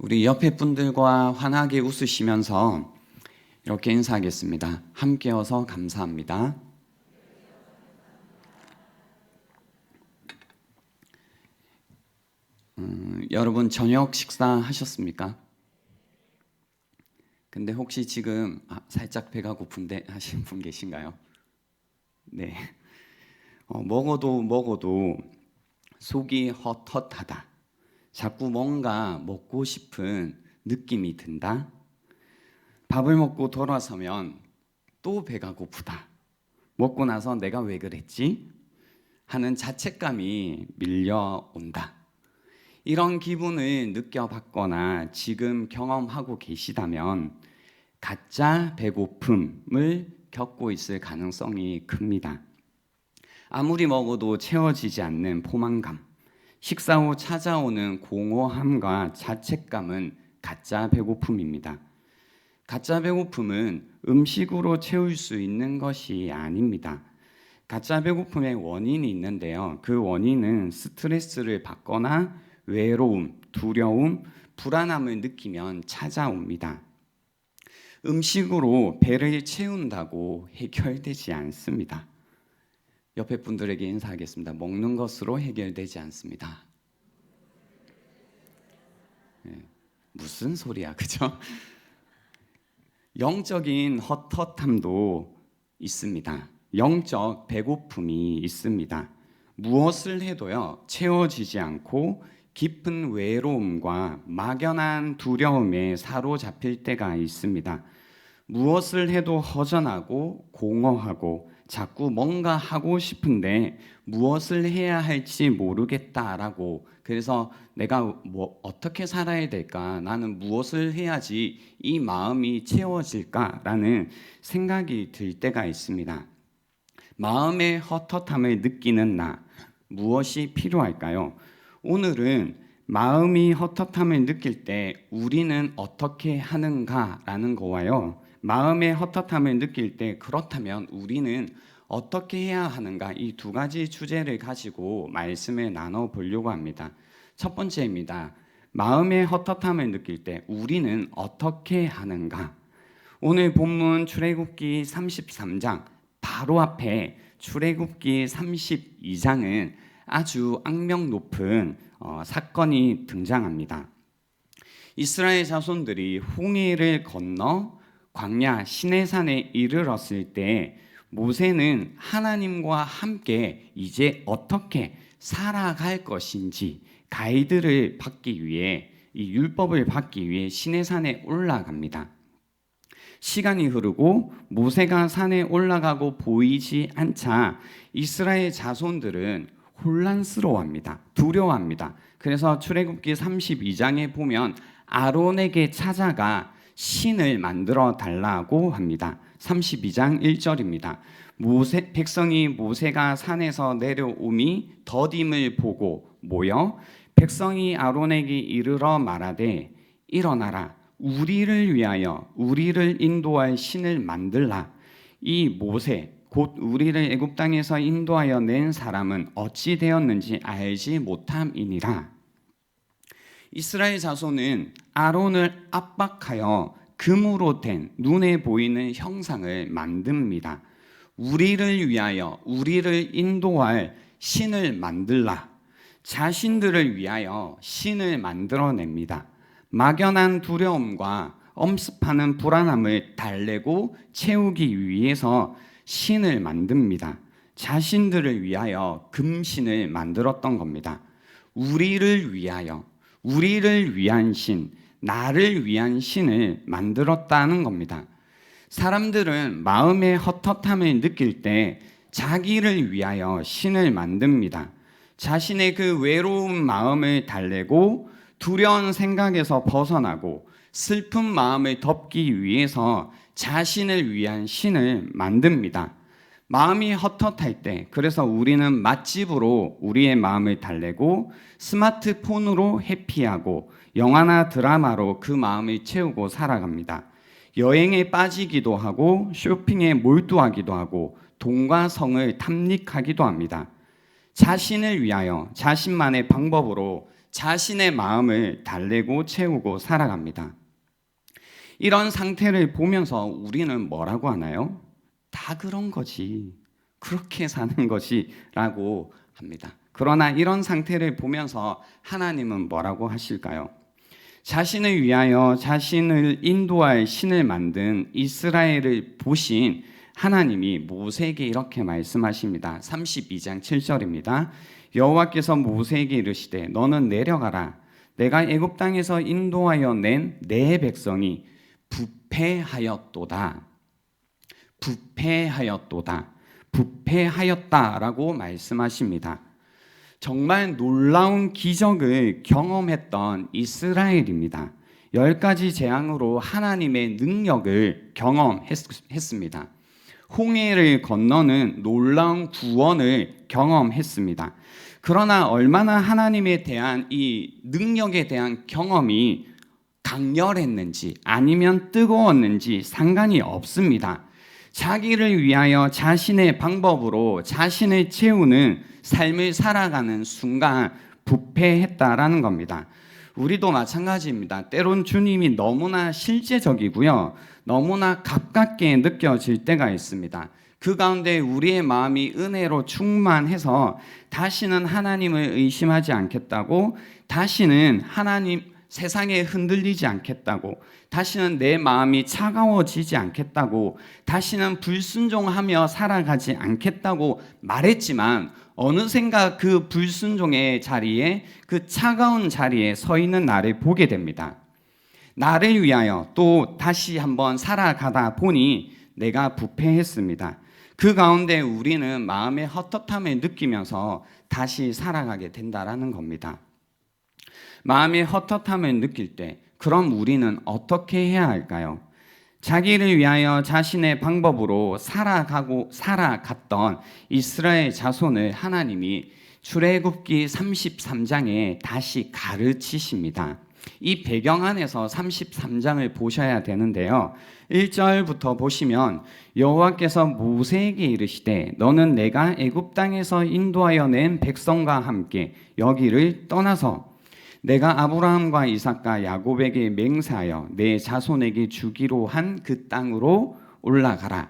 우리 옆에 분들과 환하게 웃으시면서 이렇게 인사하겠습니다. 함께여서 감사합니다. 여러분 저녁 식사하셨습니까? 근데 혹시 지금 살짝 배가 고픈데 하신 분 계신가요? 네. 먹어도 속이 헛헛하다. 자꾸 뭔가 먹고 싶은 느낌이 든다. 밥을 먹고 돌아서면 또 배가 고프다. 먹고 나서 내가 왜 그랬지? 하는 자책감이 밀려온다. 이런 기분을 느껴봤거나 지금 경험하고 계시다면 가짜 배고픔을 겪고 있을 가능성이 큽니다. 아무리 먹어도 채워지지 않는 포만감, 식사 후 찾아오는 공허함과 자책감은 가짜 배고픔입니다. 가짜 배고픔은 음식으로 채울 수 있는 것이 아닙니다. 가짜 배고픔의 원인이 있는데요. 그 원인은 스트레스를 받거나 외로움, 두려움, 불안함을 느끼면 찾아옵니다. 음식으로 배를 채운다고 해결되지 않습니다. 옆에 분들에게 인사하겠습니다. 먹는 것으로 해결되지 않습니다. 무슨 소리야, 그죠? 영적인 헛헛함도 있습니다. 영적 배고픔이 있습니다. 무엇을 해도요, 채워지지 않고 깊은 외로움과 막연한 두려움에 사로잡힐 때가 있습니다. 무엇을 해도 허전하고 공허하고 자꾸 뭔가 하고 싶은데 무엇을 해야 할지 모르겠다라고, 그래서 내가 어떻게 살아야 될까, 나는 무엇을 해야지 이 마음이 채워질까라는 생각이 들 때가 있습니다. 마음의 헛헛함을 느끼는 나, 무엇이 필요할까요? 오늘은 마음이 헛헛함을 느낄 때 우리는 어떻게 하는가라는 거와요, 마음의 헛헛함을 느낄 때 그렇다면 우리는 어떻게 해야 하는가, 이 두 가지 주제를 가지고 말씀을 나눠보려고 합니다. 첫 번째입니다. 마음의 헛헛함을 느낄 때 우리는 어떻게 하는가. 오늘 본문 출애굽기 33장 바로 앞에 출애굽기 32장은 아주 악명 높은 사건이 등장합니다. 이스라엘 자손들이 홍해를 건너 광야 시내산에 이르렀을 때 모세는 하나님과 함께 이제 어떻게 살아갈 것인지 가이드를 받기 위해, 이 율법을 받기 위해 시내산에 올라갑니다. 시간이 흐르고 모세가 산에 올라가고 보이지 않자 이스라엘 자손들은 혼란스러워합니다. 두려워합니다. 그래서 출애굽기 32장에 보면 아론에게 찾아가 신을 만들어 달라고 합니다. 32장 1절입니다. 백성이 모세가 산에서 내려오미 더딤을 보고 모여 백성이 아론에게 이르러 말하되 일어나라, 우리를 위하여 우리를 인도할 신을 만들라. 이 모세 곧 우리를 애굽 땅에서 인도하여 낸 사람은 어찌 되었는지 알지 못함이니라. 이스라엘 자손은 아론을 압박하여 금으로 된 눈에 보이는 형상을 만듭니다. 우리를 위하여 우리를 인도할 신을 만들라. 자신들을 위하여 신을 만들어냅니다. 막연한 두려움과 엄습하는 불안함을 달래고 채우기 위해서 신을 만듭니다. 자신들을 위하여 금신을 만들었던 겁니다. 우리를 위하여, 우리를 위한 신, 나를 위한 신을 만들었다는 겁니다. 사람들은 마음의 헛헛함을 느낄 때 자기를 위하여 신을 만듭니다. 자신의 그 외로운 마음을 달래고 두려운 생각에서 벗어나고 슬픈 마음을 덮기 위해서 자신을 위한 신을 만듭니다. 마음이 헛헛할 때, 그래서 우리는 맛집으로 우리의 마음을 달래고 스마트폰으로 해피하고 영화나 드라마로 그 마음을 채우고 살아갑니다. 여행에 빠지기도 하고 쇼핑에 몰두하기도 하고 돈과 성을 탐닉하기도 합니다. 자신을 위하여 자신만의 방법으로 자신의 마음을 달래고 채우고 살아갑니다. 이런 상태를 보면서 우리는 뭐라고 하나요? 다 그런 거지. 그렇게 사는 것이 라고 합니다. 그러나 이런 상태를 보면서 하나님은 뭐라고 하실까요? 자신을 위하여 자신을 인도할 신을 만든 이스라엘을 보신 하나님이 모세에게 이렇게 말씀하십니다. 32장 7절입니다. 여호와께서 모세에게 이르시되 너는 내려가라. 내가 애굽 땅에서 인도하여 낸 내 백성이 부패하였도다. 부패하였도다. 부패하였다라고 말씀하십니다. 정말 놀라운 기적을 경험했던 이스라엘입니다. 10가지 재앙으로 하나님의 능력을 경험했습니다. 홍해를 건너는 놀라운 구원을 경험했습니다. 그러나 얼마나 하나님에 대한 이 능력에 대한 경험이 강렬했는지 아니면 뜨거웠는지 상관이 없습니다. 자기를 위하여 자신의 방법으로 자신을 채우는 삶을 살아가는 순간 부패했다라는 겁니다. 우리도 마찬가지입니다. 때론 주님이 너무나 실제적이고요. 너무나 가깝게 느껴질 때가 있습니다. 그 가운데 우리의 마음이 은혜로 충만해서 다시는 하나님을 의심하지 않겠다고, 다시는 세상에 흔들리지 않겠다고, 다시는 내 마음이 차가워지지 않겠다고, 다시는 불순종하며 살아가지 않겠다고 말했지만 어느샌가 그 불순종의 자리에, 그 차가운 자리에 서 있는 나를 보게 됩니다. 나를 위하여 또 다시 한번 살아가다 보니 내가 부패했습니다. 그 가운데 우리는 마음의 헛헛함을 느끼면서 다시 살아가게 된다라는 겁니다. 마음의 헛헛함을 느낄 때 그럼 우리는 어떻게 해야 할까요? 자기를 위하여 자신의 방법으로 살아갔던 이스라엘 자손을 하나님이 출애굽기 33장에 다시 가르치십니다. 이 배경 안에서 33장을 보셔야 되는데요. 1절부터 보시면 여호와께서 모세에게 이르시되 너는 내가 애굽 땅에서 인도하여 낸 백성과 함께 여기를 떠나서 내가 아브라함과 이삭과 야곱에게 맹세하여 내 자손에게 주기로 한 그 땅으로 올라가라.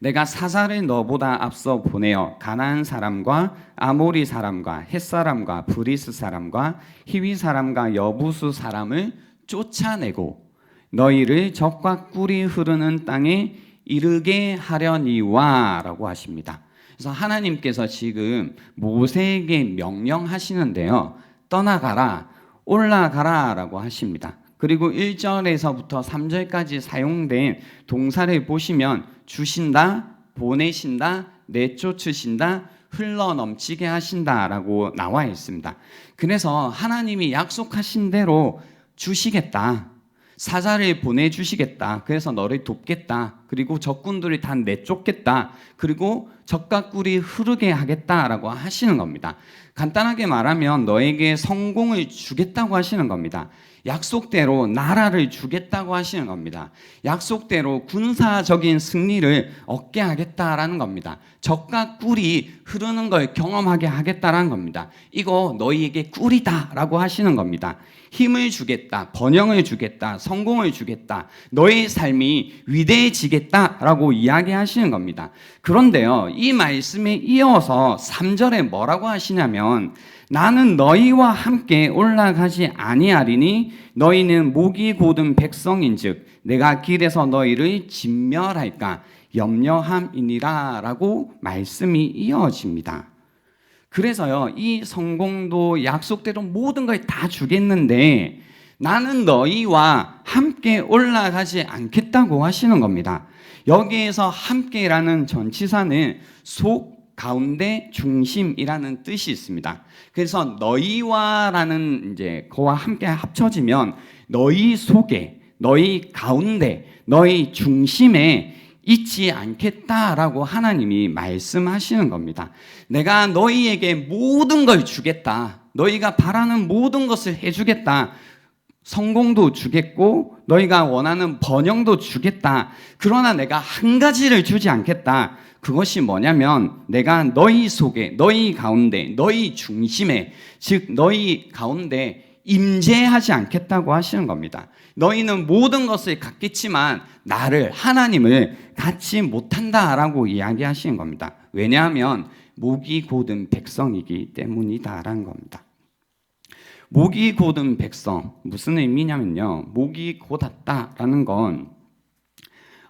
내가 사자를 너보다 앞서 보내어 가나안 사람과 아모리 사람과 헷 사람과 브리스 사람과 히위 사람과 여부수 사람을 쫓아내고 너희를 적과 꿀이 흐르는 땅에 이르게 하려니와라고 하십니다. 그래서 하나님께서 지금 모세에게 명령하시는데요. 떠나가라, 올라가라 라고 하십니다. 그리고 1절에서부터 3절까지 사용된 동사를 보시면 주신다, 보내신다, 내쫓으신다, 흘러넘치게 하신다 라고 나와 있습니다. 그래서 하나님이 약속하신 대로 주시겠다, 사자를 보내주시겠다, 그래서 너를 돕겠다, 그리고 적군들을 다 내쫓겠다, 그리고 적과 꿀이 흐르게 하겠다라고 하시는 겁니다. 간단하게 말하면 너에게 성공을 주겠다고 하시는 겁니다. 약속대로 나라를 주겠다고 하시는 겁니다. 약속대로 군사적인 승리를 얻게 하겠다라는 겁니다. 적과 꿀이 흐르는 걸 경험하게 하겠다라는 겁니다. 이거 너희에게 꿀이다라고 하시는 겁니다. 힘을 주겠다, 번영을 주겠다, 성공을 주겠다, 너의 삶이 위대해지겠다라고 이야기하시는 겁니다. 그런데요, 이 말씀에 이어서 3절에 뭐라고 하시냐면 나는 너희와 함께 올라가지 아니하리니 너희는 목이 곧은 백성인즉 내가 길에서 너희를 진멸할까 염려함이니라 라고 말씀이 이어집니다. 그래서요, 이 성공도 약속대로 모든 걸 다 주겠는데 나는 너희와 함께 올라가지 않겠다고 하시는 겁니다. 여기에서 함께라는 전치사는 속, 가운데, 중심이라는 뜻이 있습니다. 그래서 너희와라는 거와 함께 합쳐지면 너희 속에, 너희 가운데, 너희 중심에 있지 않겠다라고 하나님이 말씀하시는 겁니다. 내가 너희에게 모든 걸 주겠다. 너희가 바라는 모든 것을 해주겠다. 성공도 주겠고 너희가 원하는 번영도 주겠다. 그러나 내가 한 가지를 주지 않겠다. 그것이 뭐냐면 내가 너희 속에, 너희 가운데, 너희 중심에, 즉 너희 가운데 임재하지 않겠다고 하시는 겁니다. 너희는 모든 것을 갖겠지만 나를, 하나님을 갖지 못한다라고 이야기하시는 겁니다. 왜냐하면 목이 곧은 백성이기 때문이다라는 겁니다. 목이 곧은 백성, 무슨 의미냐면요, 목이 곧았다라는 건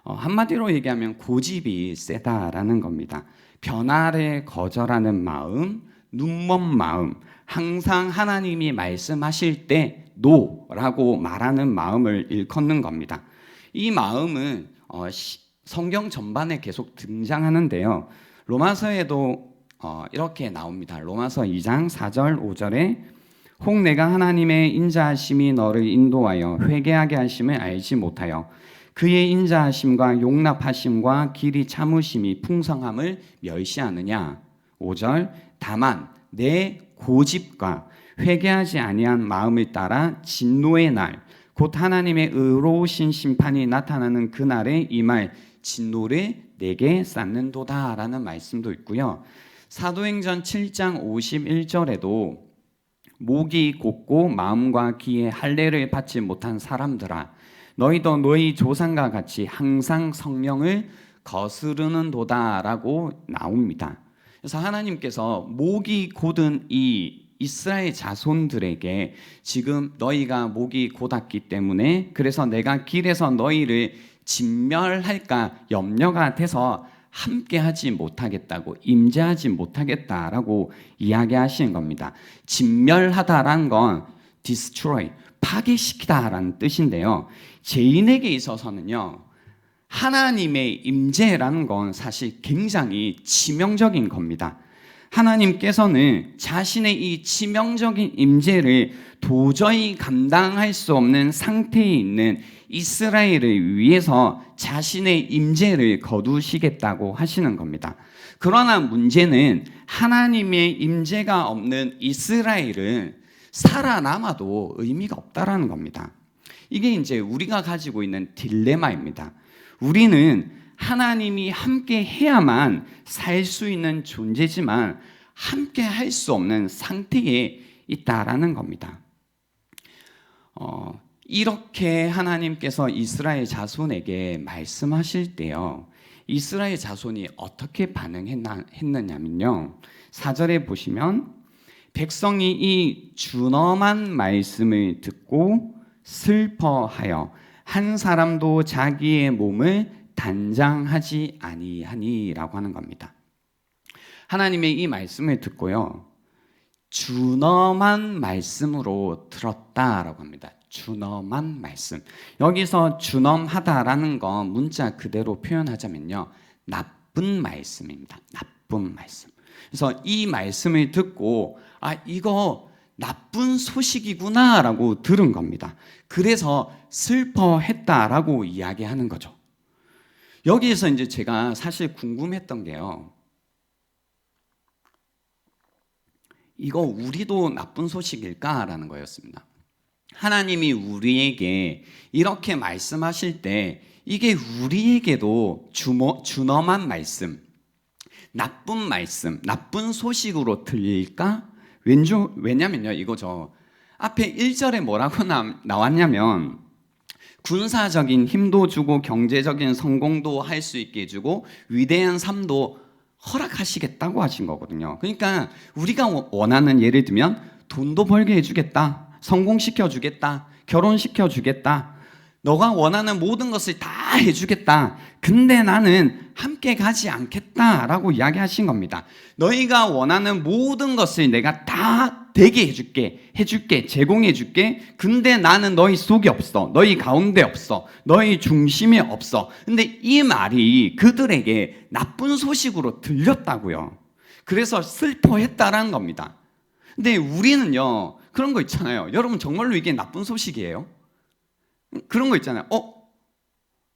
한마디로 얘기하면 고집이 세다라는 겁니다. 변화를 거절하는 마음, 눈먼 마음, 항상 하나님이 말씀하실 때 노라고 말하는 마음을 일컫는 겁니다. 이 마음은 성경 전반에 계속 등장하는데요. 로마서에도 이렇게 나옵니다. 로마서 2장 4절 5절에 혹 내가 하나님의 인자하심이 너를 인도하여 회개하게 하심을 알지 못하여 그의 인자하심과 용납하심과 길이 참으심이 풍성함을 멸시하느냐. 5절 다만 내 고집과 회개하지 아니한 마음을 따라 진노의 날 곧 하나님의 의로우신 심판이 나타나는 그날에 임할 진노를 내게 쌓는도다 라는 말씀도 있고요. 사도행전 7장 51절에도 목이 곧고 마음과 귀에 할례를 받지 못한 사람들아 너희도 너희 조상과 같이 항상 성령을 거스르는도다라고 나옵니다. 그래서 하나님께서 목이 곧은 이 이스라엘 자손들에게 지금 너희가 목이 곧았기 때문에 그래서 내가 길에서 너희를 진멸할까 염려가 돼서 함께하지 못하겠다고, 임재하지 못하겠다라고 이야기하시는 겁니다. 진멸하다란 건 destroy, 파괴시키다라는 뜻인데요. 죄인에게 있어서는요, 하나님의 임재라는 건 사실 굉장히 치명적인 겁니다. 하나님께서는 자신의 이 치명적인 임재를 도저히 감당할 수 없는 상태에 있는 이스라엘을 위해서 자신의 임재를 거두시겠다고 하시는 겁니다. 그러나 문제는 하나님의 임재가 없는 이스라엘은 살아남아도 의미가 없다라는 겁니다. 이게 이제 우리가 가지고 있는 딜레마입니다. 우리는 하나님이 함께 해야만 살 수 있는 존재지만 함께 할 수 없는 상태에 있다라는 겁니다. 이렇게 하나님께서 이스라엘 자손에게 말씀하실 때요, 이스라엘 자손이 어떻게 반응했느냐면요, 4절에 보시면 백성이 이 준엄한 말씀을 듣고 슬퍼하여 한 사람도 자기의 몸을 단장하지 아니하니라고 하는 겁니다. 하나님의 이 말씀을 듣고요, 준엄한 말씀으로 들었다라고 합니다. 준엄한 말씀. 여기서 준엄하다라는 건 문자 그대로 표현하자면요, 나쁜 말씀입니다. 나쁜 말씀. 그래서 이 말씀을 듣고 이거 나쁜 소식이구나라고 들은 겁니다. 그래서 슬퍼했다라고 이야기하는 거죠. 여기에서 이제 제가 사실 궁금했던 게요, 이거 우리도 나쁜 소식일까라는 거였습니다. 하나님이 우리에게 이렇게 말씀하실 때 이게 우리에게도 준엄한 말씀, 나쁜 말씀, 나쁜 소식으로 들릴까? 왜냐면요, 이거죠. 앞에 1절에 뭐라고 나왔냐면 군사적인 힘도 주고 경제적인 성공도 할 수 있게 해주고 위대한 삶도 허락하시겠다고 하신 거거든요. 그러니까 우리가 원하는, 예를 들면 돈도 벌게 해주겠다, 성공시켜 주겠다, 결혼시켜 주겠다, 너가 원하는 모든 것을 다 해주겠다. 근데 나는 함께 가지 않겠다라고 이야기하신 겁니다. 너희가 원하는 모든 것을 내가 다 되게 해줄게, 제공해줄게. 근데 나는 너희 속에 없어, 너희 가운데 없어, 너희 중심에 없어. 근데 이 말이 그들에게 나쁜 소식으로 들렸다고요. 그래서 슬퍼했다라는 겁니다. 근데 우리는요, 그런 거 있잖아요. 여러분, 정말로 이게 나쁜 소식이에요? 그런 거 있잖아요.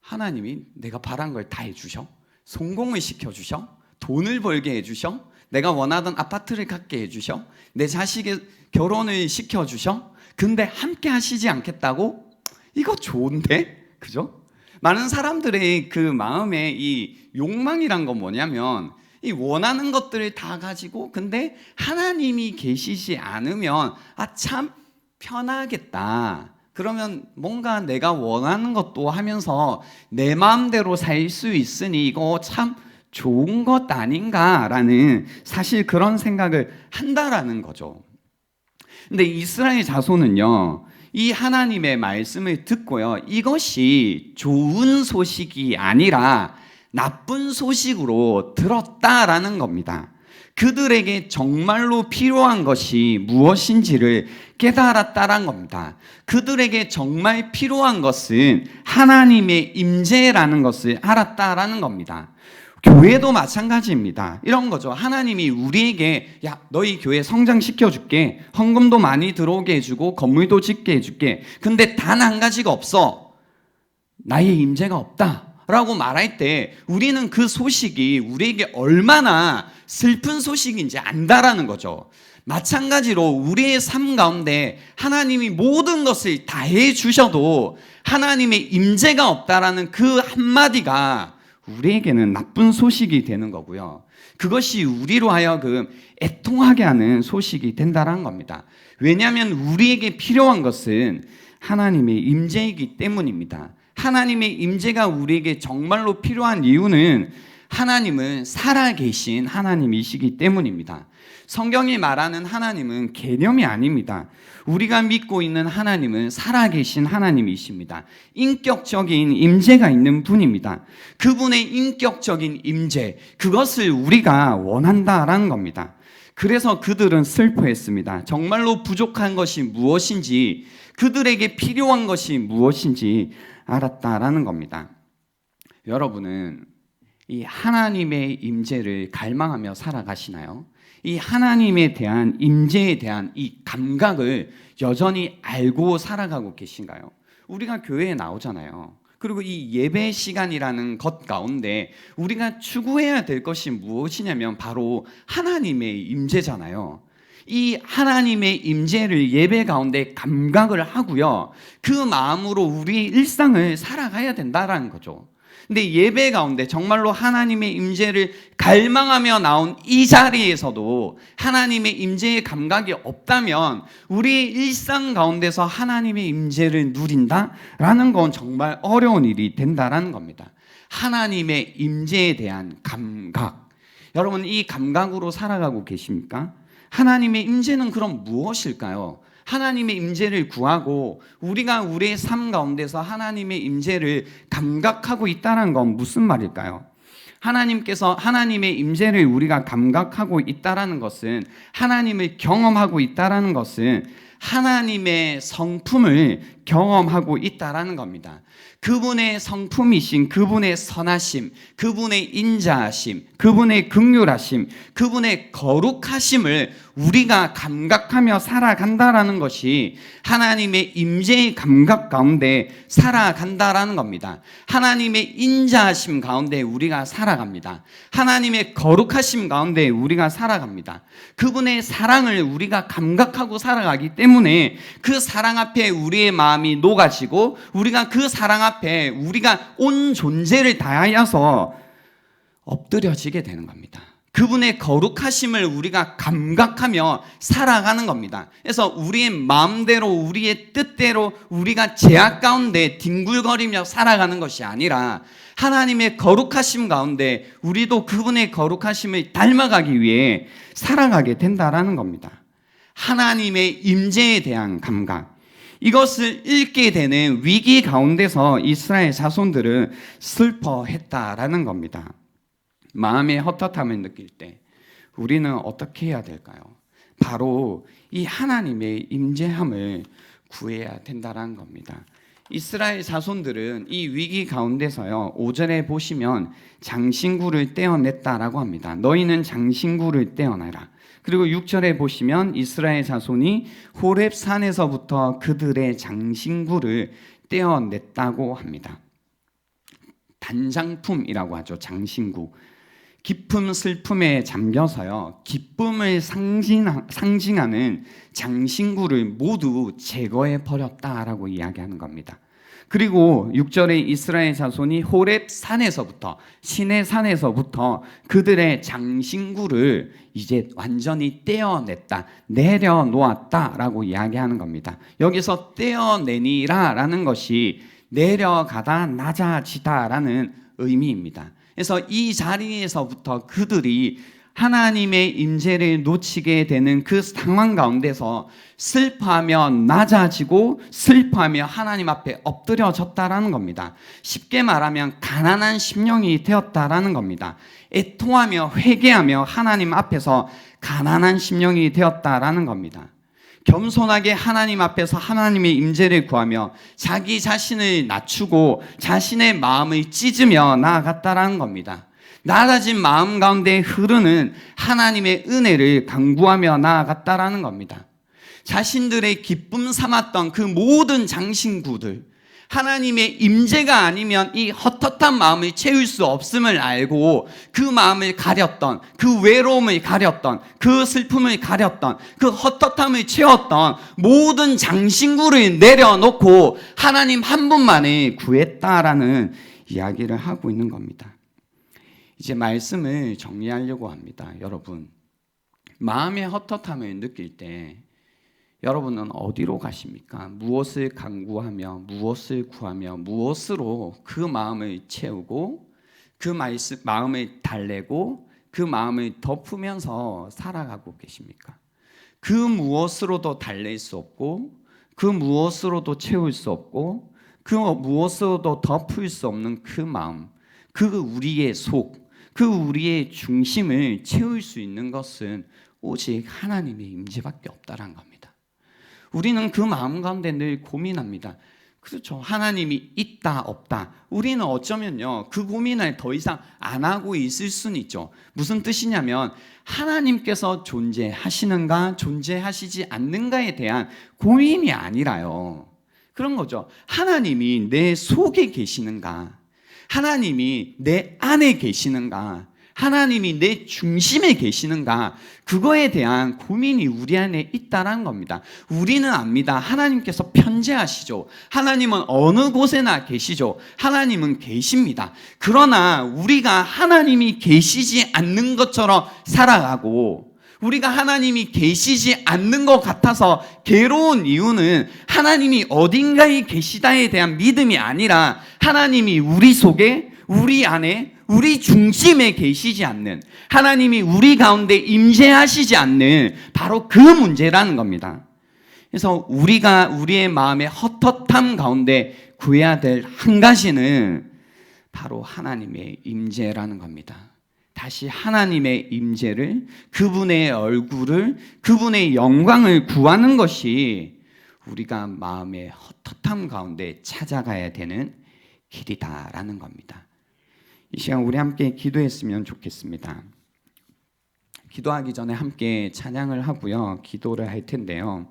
하나님이 내가 바란 걸 다 해주셔? 성공을 시켜주셔? 돈을 벌게 해주셔? 내가 원하던 아파트를 갖게 해주셔? 내 자식의 결혼을 시켜주셔? 근데 함께 하시지 않겠다고? 이거 좋은데? 그죠? 많은 사람들의 그 마음에 이 욕망이란 건 뭐냐면 이 원하는 것들을 다 가지고 근데 하나님이 계시지 않으면 참 편하겠다. 그러면 뭔가 내가 원하는 것도 하면서 내 마음대로 살 수 있으니 이거 참 좋은 것 아닌가라는 사실 그런 생각을 한다라는 거죠. 근데 이스라엘 자손은요, 이 하나님의 말씀을 듣고요, 이것이 좋은 소식이 아니라 나쁜 소식으로 들었다라는 겁니다. 그들에게 정말로 필요한 것이 무엇인지를 깨달았다는 겁니다. 그들에게 정말 필요한 것은 하나님의 임재라는 것을 알았다라는 겁니다. 교회도 마찬가지입니다. 이런 거죠. 하나님이 우리에게 야, 너희 교회 성장시켜 줄게. 헌금도 많이 들어오게 해주고 건물도 짓게 해줄게. 근데 단 한 가지가 없어. 나의 임재가 없다 라고 말할 때 우리는 그 소식이 우리에게 얼마나 슬픈 소식인지 안다라는 거죠. 마찬가지로 우리의 삶 가운데 하나님이 모든 것을 다 해주셔도 하나님의 임재가 없다라는 그 한마디가 우리에게는 나쁜 소식이 되는 거고요. 그것이 우리로 하여금 애통하게 하는 소식이 된다는 겁니다. 왜냐하면 우리에게 필요한 것은 하나님의 임재이기 때문입니다. 하나님의 임재가 우리에게 정말로 필요한 이유는 하나님은 살아계신 하나님이시기 때문입니다. 성경이 말하는 하나님은 개념이 아닙니다. 우리가 믿고 있는 하나님은 살아계신 하나님이십니다. 인격적인 임재가 있는 분입니다. 그분의 인격적인 임재, 그것을 우리가 원한다라는 겁니다. 그래서 그들은 슬퍼했습니다. 정말로 부족한 것이 무엇인지, 그들에게 필요한 것이 무엇인지 알았다라는 겁니다. 여러분은 이 하나님의 임재를 갈망하며 살아가시나요? 이 하나님에 대한 임재에 대한 이 감각을 여전히 알고 살아가고 계신가요? 우리가 교회에 나오잖아요. 그리고 이 예배 시간이라는 것 가운데 우리가 추구해야 될 것이 무엇이냐면 바로 하나님의 임재잖아요. 이 하나님의 임재를 예배 가운데 감각을 하고요, 그 마음으로 우리의 일상을 살아가야 된다는 거죠. 근데 예배 가운데 정말로 하나님의 임재를 갈망하며 나온 이 자리에서도 하나님의 임재의 감각이 없다면 우리의 일상 가운데서 하나님의 임재를 누린다라는 건 정말 어려운 일이 된다라는 겁니다. 하나님의 임재에 대한 감각. 여러분, 이 감각으로 살아가고 계십니까? 하나님의 임재는 그럼 무엇일까요? 하나님의 임재를 구하고 우리가 우리의 삶 가운데서 하나님의 임재를 감각하고 있다는 건 무슨 말일까요? 하나님께서 하나님의 임재를 우리가 감각하고 있다는 것은, 하나님을 경험하고 있다는 것은 하나님의 성품을 경험하고 있다는 겁니다. 그분의 성품이신 그분의 선하심, 그분의 인자하심, 그분의 긍휼하심, 그분의 거룩하심을 우리가 감각하며 살아간다라는 것이 하나님의 임재의 감각 가운데 살아간다라는 겁니다. 하나님의 인자하심 가운데 우리가 살아갑니다. 하나님의 거룩하심 가운데 우리가 살아갑니다. 그분의 사랑을 우리가 감각하고 살아가기 때문에 그 사랑 앞에 우리의 마음이 녹아지고 우리가 그 사랑 앞에 우리가 온 존재를 다하여서 엎드려지게 되는 겁니다. 그분의 거룩하심을 우리가 감각하며 살아가는 겁니다. 그래서 우리의 마음대로 우리의 뜻대로 우리가 죄악 가운데 뒹굴거리며 살아가는 것이 아니라 하나님의 거룩하심 가운데 우리도 그분의 거룩하심을 닮아가기 위해 살아가게 된다라는 겁니다. 하나님의 임재에 대한 감각, 이것을 잃게 되는 위기 가운데서 이스라엘 자손들은 슬퍼했다라는 겁니다. 마음의 헛헛함을 느낄 때 우리는 어떻게 해야 될까요? 바로 이 하나님의 임재함을 구해야 된다는 겁니다. 이스라엘 자손들은 이 위기 가운데서요, 5절에 보시면 장신구를 떼어냈다라고 합니다. 너희는 장신구를 떼어내라. 그리고 6절에 보시면 이스라엘 자손이 호렙 산에서부터 그들의 장신구를 떼어냈다고 합니다. 단장품이라고 하죠. 장신구. 깊은 슬픔에 잠겨서요, 기쁨을 상징하는 장신구를 모두 제거해 버렸다라고 이야기하는 겁니다. 그리고 6절에 이스라엘 자손이 호렙 산에서부터, 시내 산에서부터 그들의 장신구를 이제 완전히 떼어냈다, 내려놓았다라고 이야기하는 겁니다. 여기서 떼어내니라라는 것이 내려가다, 낮아지다라는 의미입니다. 그래서 이 자리에서부터 그들이 하나님의 임재를 놓치게 되는 그 상황 가운데서 슬퍼하며 낮아지고 슬퍼하며 하나님 앞에 엎드려졌다라는 겁니다. 쉽게 말하면 가난한 심령이 되었다라는 겁니다. 애통하며 회개하며 하나님 앞에서 가난한 심령이 되었다라는 겁니다. 겸손하게 하나님 앞에서 하나님의 임재를 구하며 자기 자신을 낮추고 자신의 마음을 찢으며 나아갔다라는 겁니다. 낮아진 마음 가운데 흐르는 하나님의 은혜를 간구하며 나아갔다라는 겁니다. 자신들의 기쁨 삼았던 그 모든 장신구들, 하나님의 임재가 아니면 이 헛헛한 마음을 채울 수 없음을 알고 그 마음을 가렸던, 그 외로움을 가렸던, 그 슬픔을 가렸던, 그 헛헛함을 채웠던 모든 장신구를 내려놓고 하나님 한 분만을 구했다라는 이야기를 하고 있는 겁니다. 이제 말씀을 정리하려고 합니다. 여러분, 마음의 헛헛함을 느낄 때 여러분은 어디로 가십니까? 무엇을 간구하며 무엇을 구하며 무엇으로 그 마음을 채우고 그 마음을 달래고 그 마음을 덮으면서 살아가고 계십니까? 그 무엇으로도 달랠 수 없고 그 무엇으로도 채울 수 없고 그 무엇으로도 덮을 수 없는 그 마음, 그 우리의 속, 그 우리의 중심을 채울 수 있는 것은 오직 하나님의 임재밖에 없다는 겁니다. 우리는 그 마음 가운데 늘 고민합니다. 그렇죠. 하나님이 있다 없다. 우리는 어쩌면요 그 고민을 더 이상 안 하고 있을 수는 있죠. 무슨 뜻이냐면 하나님께서 존재하시는가 존재하시지 않는가에 대한 고민이 아니라요. 그런 거죠. 하나님이 내 속에 계시는가, 하나님이 내 안에 계시는가, 하나님이 내 중심에 계시는가, 그거에 대한 고민이 우리 안에 있다는 겁니다. 우리는 압니다. 하나님께서 편재하시죠. 하나님은 어느 곳에나 계시죠. 하나님은 계십니다. 그러나 우리가 하나님이 계시지 않는 것처럼 살아가고 우리가 하나님이 계시지 않는 것 같아서 괴로운 이유는 하나님이 어딘가에 계시다에 대한 믿음이 아니라 하나님이 우리 속에, 우리 안에, 우리 중심에 계시지 않는, 하나님이 우리 가운데 임재하시지 않는 바로 그 문제라는 겁니다. 그래서 우리가 우리의 마음의 헛헛함 가운데 구해야 될 한 가지는 바로 하나님의 임재라는 겁니다. 다시 하나님의 임재를, 그분의 얼굴을, 그분의 영광을 구하는 것이 우리가 마음의 헛헛함 가운데 찾아가야 되는 길이다라는 겁니다. 이 시간 우리 함께 기도했으면 좋겠습니다. 기도하기 전에 함께 찬양을 하고요, 기도를 할 텐데요.